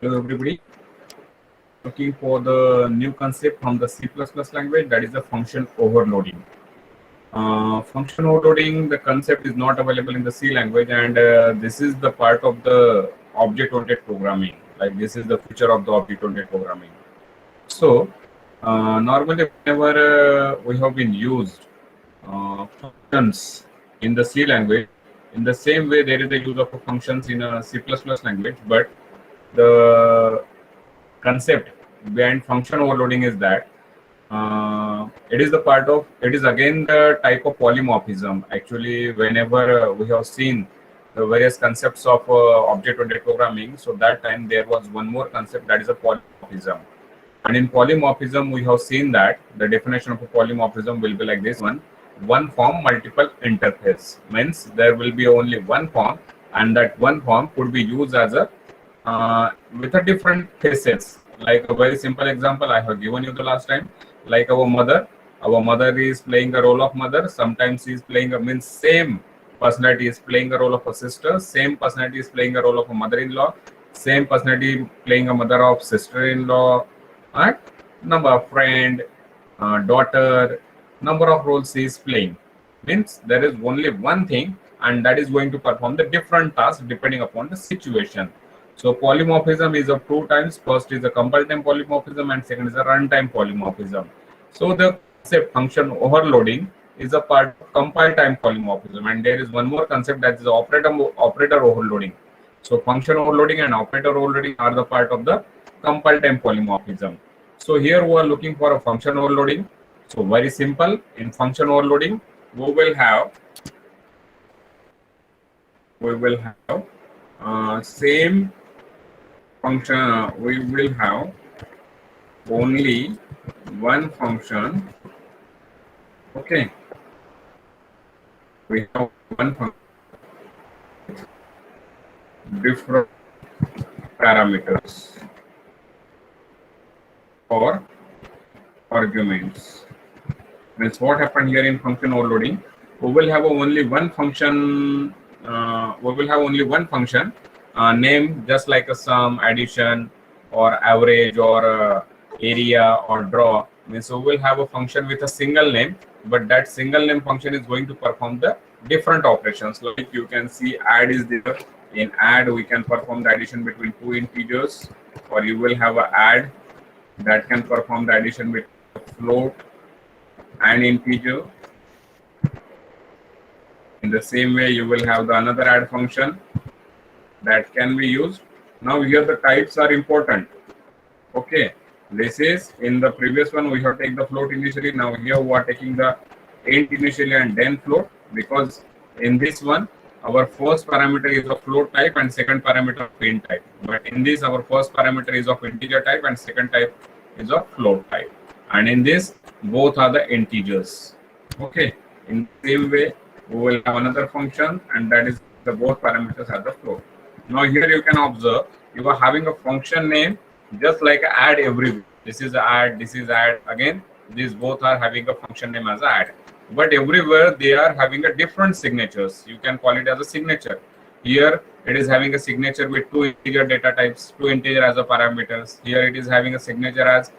Hello everybody. Looking for the new concept from the C++ language, that is the function overloading. Function overloading, the concept is not available in the C language, and this is the part of the object-oriented programming. Like this is the future of the object-oriented programming. So normally whenever we have been used functions in the C language, in the same way there is the use of functions in a C++ language, but the concept behind function overloading is that it is again the type of polymorphism. Actually, whenever we have seen the various concepts of object-oriented programming, so that time there was one more concept, that is a polymorphism. And in polymorphism, we have seen that the definition of a polymorphism will be like this one form, multiple interface. Means there will be only one form, and that one form could be used as a with a different faces. Like a very simple example I have given you the last time, like our mother is playing the role of mother. Sometimes she is playing same personality is playing the role of a sister, same personality is playing the role of a mother-in-law, same personality playing a mother of sister-in-law, and number of friend, daughter, number of roles she is playing. Means there is only one thing, and that is going to perform the different tasks depending upon the situation. So polymorphism is of two types. First is a compile time polymorphism, and second is a runtime polymorphism. So the concept function overloading is a part of compile time polymorphism, and there is one more concept, that is operator overloading. So function overloading and operator overloading are the part of the compile time polymorphism. So here we are looking for a function overloading. So very simple. In function overloading, we will have same function. We will have only one function. Okay, we have one function, different parameters or arguments. Means what happened here in function overloading, we will have only one function. Name, just like a sum, addition, or average, or area, or draw. Means we will have a function with a single name, but that single name function is going to perform the different operations. Like you can see, add is there. In add, we can perform the addition between two integers, or you will have a add that can perform the addition between float and integer. In the same way, you will have the another add function that can be used. Now here the types are important. Okay, this is in the previous one we have taken the float initially. Now here we are taking the int initially and then float, because in this one our first parameter is of float type and second parameter of int type. But in this, our first parameter is of integer type and second type is of float type. And in this, both are the integers. Okay, in the same way, we will have another function, and that is the both parameters are the float. Now here you can observe, you are having a function name just like add everywhere. This is add, this is add. Again, these both are having a function name as add, but everywhere they are having a different signatures. You can call it as a signature. Here it is having a signature with two integer data types, two integer as a parameters. Here it is having a signature as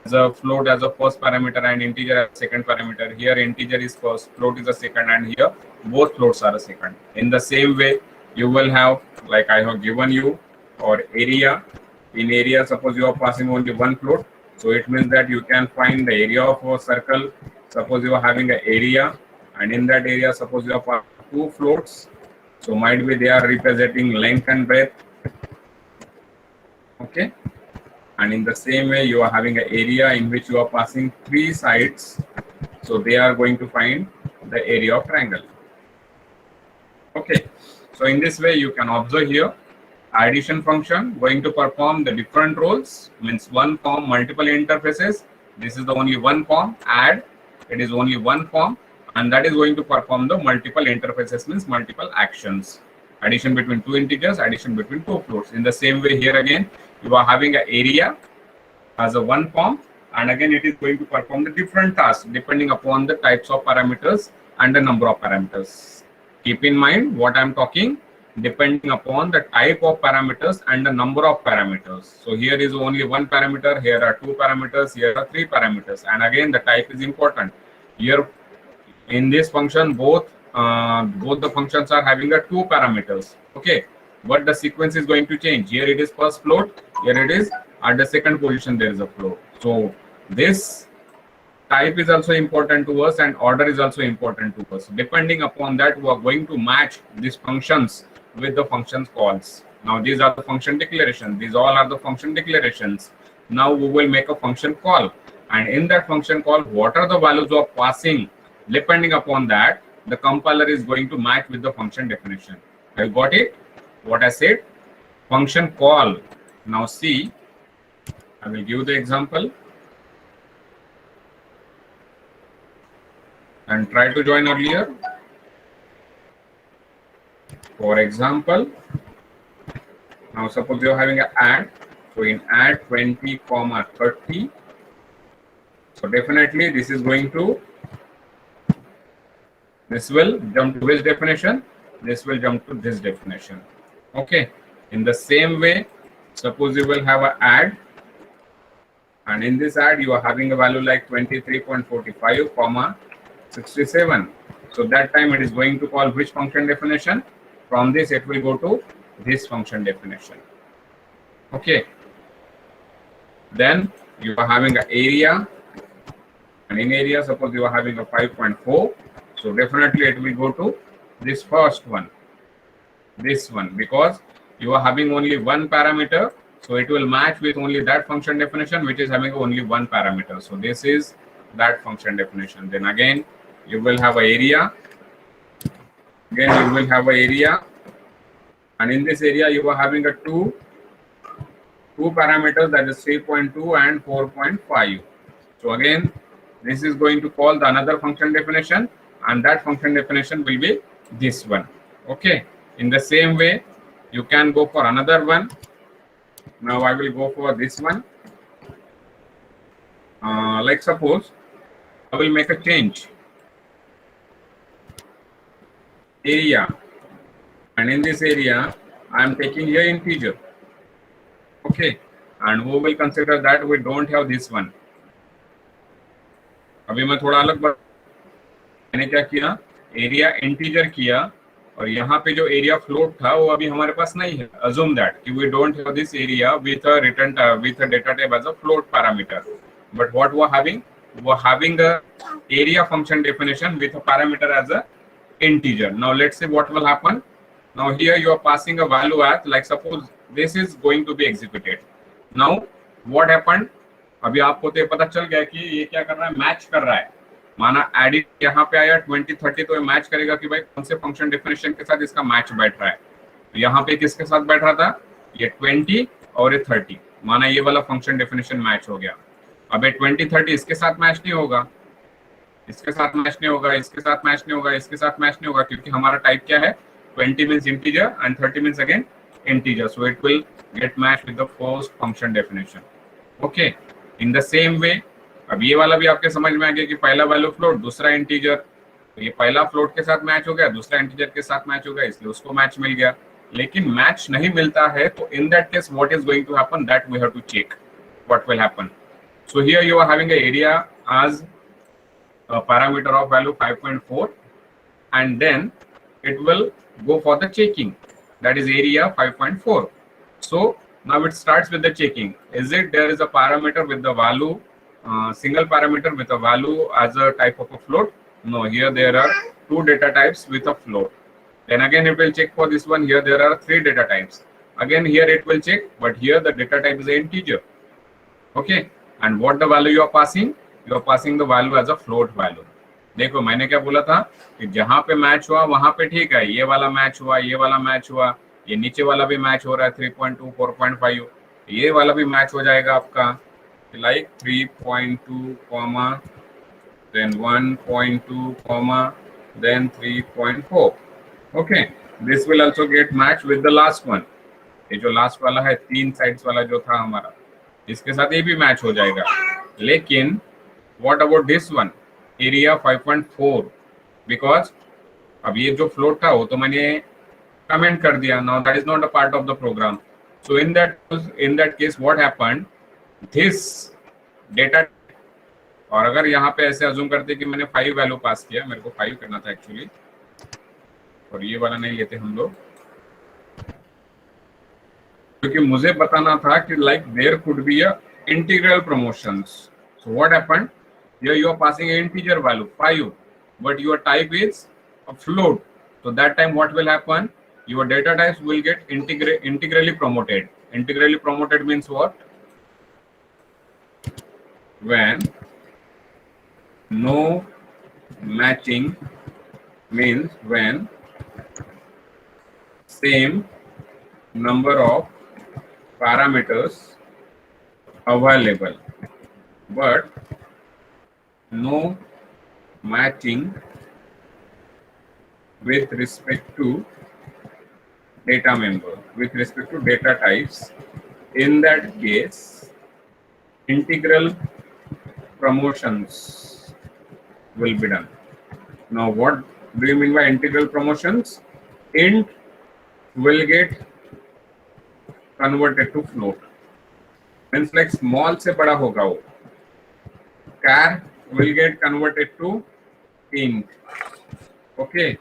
a float as a first parameter and integer as second parameter. Here integer is first, float is a second, and here both floats are a second. In the same way, you will have, like I have given you, or area. In area, suppose you are passing only one float, so it means that you can find the area of a circle. Suppose you are having an area, and in that area, suppose you are passing two floats, so might be they are representing length and breadth. Okay, and in the same way, you are having an area in which you are passing three sides, so they are going to find the area of triangle. Okay, so in this way, you can observe here, addition function going to perform the different roles. Means one form, multiple interfaces. This is the only one form. Add, it is only one form, and that is going to perform the multiple interfaces, means multiple actions. Addition between two integers, addition between two floats. In the same way, here again, you are having an area as a one form, and again it is going to perform the different tasks depending upon the types of parameters and the number of parameters. Keep in mind what I am talking. depending upon the type of parameters and the number of parameters. So here is only one parameter, here are two parameters, here are three parameters, and again the type is important. Here in this function both the functions are having a two parameters, okay, but the sequence is going to change. Here it is first float, here it is at the second position there is a float. So this type is also important to us and order is also important to us. Depending upon that, we are going to match these functions with the function calls. Now these are the function declarations. These all are the function declarations. Now we will make a function call, and in that function call, what are the values of passing? Depending upon that, the compiler is going to match with the function definition. I got it? What I said? Function call. Now see, I will give the example and try to join earlier. For example, now suppose you are having an add. So in add 20, 30. So definitely this is going to, this will jump to this definition, this will jump to this definition. Okay. In the same way, suppose you will have an add, and in this add you are having a value like 23.45, 67. So that time it is going to call which function definition? From this it will go to this function definition. Okay. Then you are having an area, and in area suppose you are having a 5.4. So definitely it will go to this first one, this one, because you are having only one parameter. So it will match with only that function definition which is having only one parameter. So this is that function definition. Then again you will have an area. Again you will have an area, and in this area you are having a two parameters, that is 3.2 and 4.5. So again this is going to call the another function definition, and that function definition will be this one. Okay. In the same way you can go for another one. Now I will go for this one. Like suppose I will make a change, area, and in this area I am taking here integer. Okay, and we will consider that we don't have this one. अभी मैं थोड़ा अलग मैंने क्या किया, area integer किया, और यहाँ पे जो एरिया फ्लोट था वो अभी हमारे पास नहीं है. Assume that we don't have this area with a return with a data type as a float parameter. But what we are having? We are having a area function definition with a parameter as a integer. Now let's see what will happen. Now here you are passing a value as, like suppose this is going to be executed. Now what happened? अभी आपको तो पता चल गया कि ये क्या कर रहा है, मैच कर रहा है. माना एडिट यहाँ पे आया 20, 30, तो ये मैच करेगा कि भाई कौन से फंक्शन डेफिनेशन के साथ इसका मैच बैठ रहा है. तो यहाँ पे किसके साथ बैठ रहा था, ये 20 और ये 30. माना ये वाला फंक्शन डेफिनेशन मैच हो गया. अब ये 20, 30 इसके साथ मैच नहीं होगा, इसके साथ मैच नहीं होगा, इसके साथ मैच नहीं होगा, इसके साथ मैच नहीं होगा, क्योंकि हमारा टाइप क्या है, 20 means integer and 30 means again integer. So it will get match with the first function definition. Okay. In the same way अब ये वाला भी आपके समझ में आ गया कि पहला वैल्यू फ्लोट, दूसरा इंटीजर. तो ये पहला फ्लोट के साथ मैच हो गया, दूसरा इंटीजर के साथ मैच हो गया, इसलिए उसको मैच मिल गया. लेकिन मैच नहीं मिलता है तो in that case what is going to happen, that we have to check what will happen. So here you are having a area as a parameter of value 5.4, and then it will go for the checking, that is area 5.4. So now it starts with the checking. Is it there is a parameter with the value, single parameter with a value as a type of a float? No, here there are two data types with a float. Then again it will check for this one. Here there are three data types. Again here it will check, but here the data type is an integer. Okay, and what the value you are passing? You are passing the value as a float value. देखो मैंने क्या बोला था कि जहां पे match हुआ वहां पे ठीक है, ये वाला मैच हुआ, ये वाला मैच हुआ, ये नीचे वाला भी मैच हो रहा है 3.2, 4.5, ये वाला भी मैच हो जाएगा आपका, like 3.2 comma then 1.2 comma then 3.4. okay, this will also get matched with the last one. ये जो लास्ट वाला है, तीन साइड्स वाला जो था हमारा, इसके साथ ये भी मैच हो जाएगा. लेकिन what about this one, area 5.4, because अब ये जो फ्लोट था वो तो मैंने कमेंट कर दिया, now that is not a part of the program. So in that case what happened, this data, और अगर यहाँ पे ऐसे अज्यूम करते कि मैंने 5 वैल्यू पास किया, मेरे को 5 करना था एक्चुअली, और ये वाला नहीं लेते हम लोग, क्योंकि मुझे बताना था कि like there could be a integral promotions. So what happened, here you are passing an integer value 5, but your type is a float. So that time what will happen, your data types will get integrally promoted. Integrally promoted means what? When no matching means when same number of parameters available but no matching with respect to data member, with respect to data types. In that case, integral promotions will be done. Now what do you mean by integral promotions? Int will get converted to float, means like small से बड़ा होगा वो. Char will get converted to int. Okay,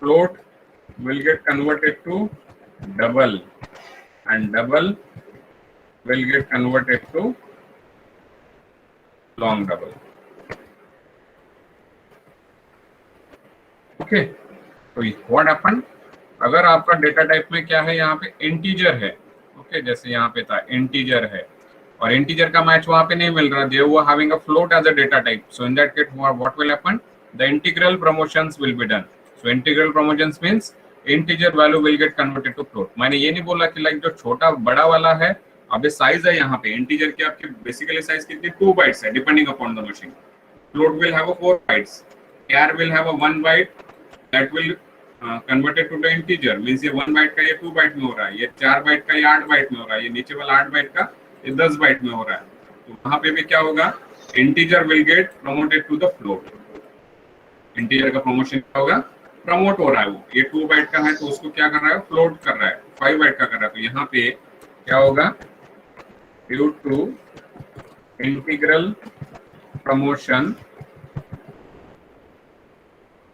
float will get converted to double, and double will get converted to long double. Okay, तो what happened, अगर आपका data type में क्या है, यहाँ पे इंटीजर है, ओके, जैसे यहाँ पे था इंटीजर है, और इंटीजर का मैच वहां पे नहीं मिल रहा, they were having a float as a data type. So in that case what will happen, the integral promotions will be done. So integral promotions means integer value will get converted to float. मैंने ये नहीं बोला कि like जो छोटा बड़ा वाला है, अब साइज है यहाँ पे इंटीजर की आपकी बेसिकली साइज कितनी 2 बाइट्स है depending upon the machine. Float will have a 4 bytes, char will have a 1 byte that will converted to the integer, means ये 1 बाइट का ये 2 बाइट में हो रहा है, ये 4 बाइट का ये 8 बाइट में हो रहा है, ये नीचे वाला 8 बाइट का ये 10 बाइट में हो रहा है. तो वहां पे भी क्या होगा, integer will get promoted to the float. Integer का प्रमोशन क्या होगा, प्रमोट हो रहा है, वो ये 2 बाइट का है तो उसको क्या कर रहा है, फ्लोट कर रहा है, 5 बाइट का कर रहा है. तो यहाँ पे क्या होगा, due to integral promotion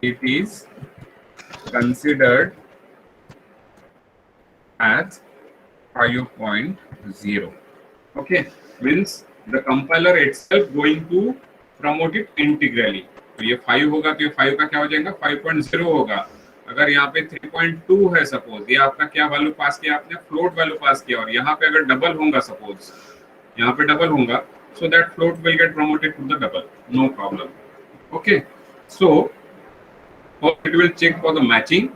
it is considered as 5.0. Okay, means the compiler itself going to promote it integrally. तो ये 5 होगा तो ये 5 का क्या हो जाएगा, 5.0 होगा. अगर यहाँ पे 3.2 है सपोज, ये आपका क्या वैल्यू पास किया आपने, फ्लोट वैल्यू पास किया, और यहाँ पे अगर डबल होगा सपोज, यहाँ पे डबल होगा, so that float will get promoted to the double, no problem. Okay, so it will check for the matching.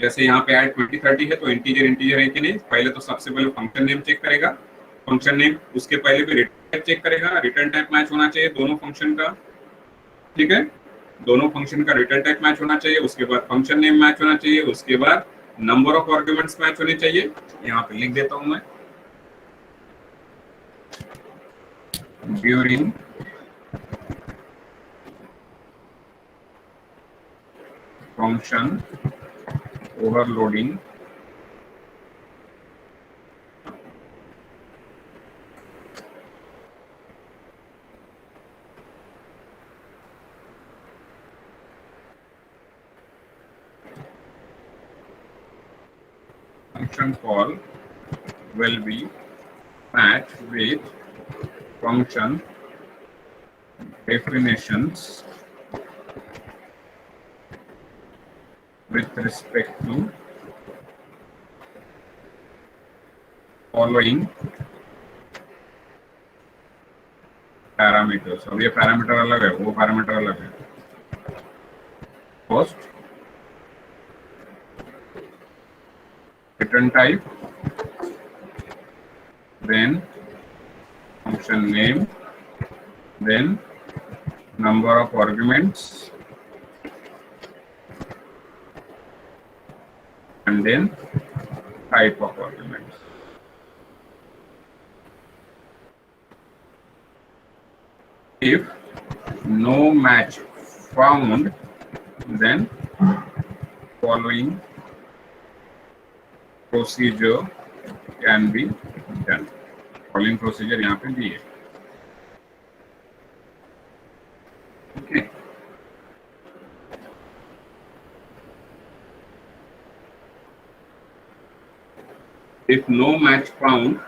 जैसे यहाँ पे ऐड 2030 है तो इंटीजर है कि नहीं, पहले तो सबसे पहले फंक्शन नेम चेक करेगा, फंक्शन नेम उसके पहले भी रिटर्न टाइप चेक करेगा, रिटर्न टाइप मैच होना चाहिए दोनों फंक्शन का, ठीक है, दोनों फंक्शन का रिटर्न टाइप मैच होना चाहिए, उसके बाद फंक्शन नेम मैच होना चाहिए, उसके बाद नंबर ऑफ आर्गुमेंट्स मैच होने चाहिए. यहाँ पे लिख देता हूं मैं, during function overloading function call will be matched with function definitions with respect to following parameters. अब ये पैरामीटर अलग है, वो पैरामीटर अलग है. First, return type, then function name, then number of arguments, and then type of arguments. If no match found, then following procedure can be done. Following procedure यहाँ पे दी है. Okay. If no match found,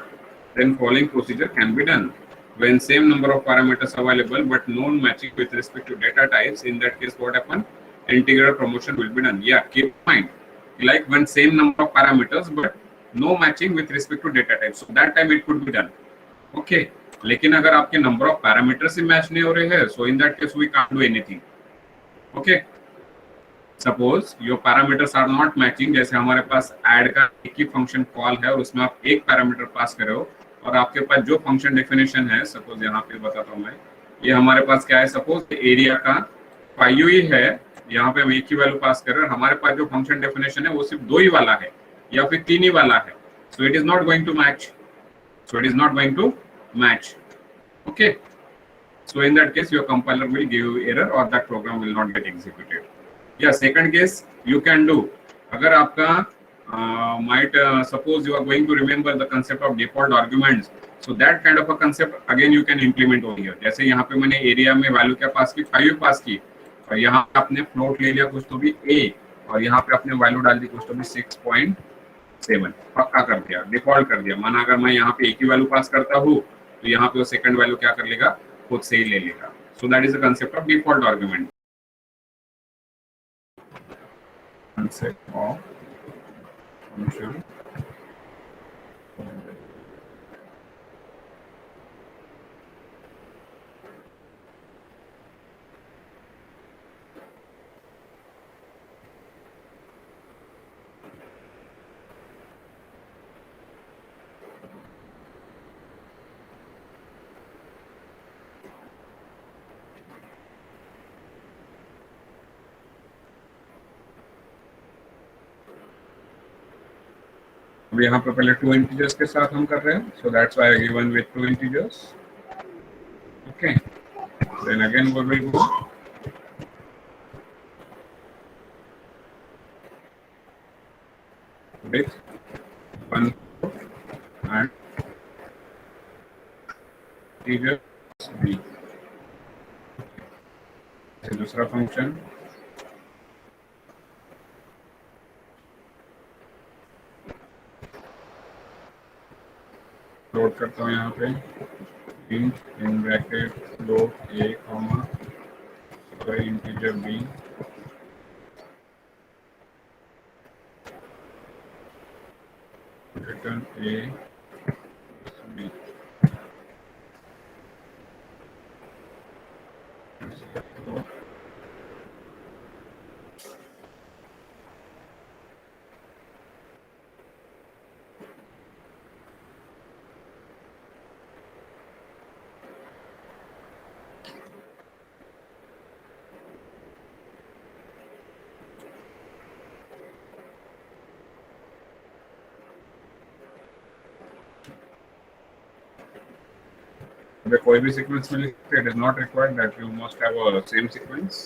then following procedure can be done. When same number of parameters available but no matching with respect to data types, in that case what happen? Integral promotion will be done. Yeah, keep in mind, like when same number of parameters but no matching with respect to data types, so that time it could be done. Okay, लेकिन अगर आपके number of parameters he match नहीं हो रहे हैं, so in that case we can't do anything. Okay. Suppose your parameters are not matching, जैसे हमारे पास add का एक ही फंक्शन कॉल है और उसमें आप एक पैरामीटर पास कर रहे हो और आपके पास जो फंक्शन डेफिनेशन है, सपोज यहाँ पे बताता हूँ मैं, ये हमारे पास क्या है, सपोज एरिया का 5u ही है, यहाँ पे हम एक ही वैल्यू पास कर रहे हैं, हमारे पास जो फंक्शन डेफिनेशन है वो सिर्फ 2 ही वाला है या फिर 3 ही वाला है, so it is not going to match, okay. So in that case your compiler will give you error or that program will not get executed. Yeah, second case you can do, अगर आपका might suppose you are going to remember the concept of default arguments, so that kind of a concept again you can implement over here. जैसे यहाँ पे मैंने area में value क्या पास की, 5 पास की, और यहाँ पे आपने फ्लोट ले लिया कुछ तो भी a, और यहाँ पे आपने वैल्यू डाल दी कुछ तो भी 6.7, पक्का कर दिया, डिफॉल्ट कर दिया. माना अगर मैं यहाँ पे एक ही वैल्यू पास करता हूँ तो यहाँ पे वो सेकंड वैल्यू क्या कर लेगा, खुद से ही ले लेगा. So that is the concept of default argument. Concept of function. अब यहाँ पे पहले 2 इंटीजर्स के साथ हम कर रहे हैं, so that's why I given with 2 integers. Okay, then again we will go with 1 and integer b. दूसरा फंक्शन लोड करता हूँ यहाँ पे, int in bracket float a comma integer b return a b. कोई भी सीक्वेंस में लिखते, it is not required that you must have a same sequence.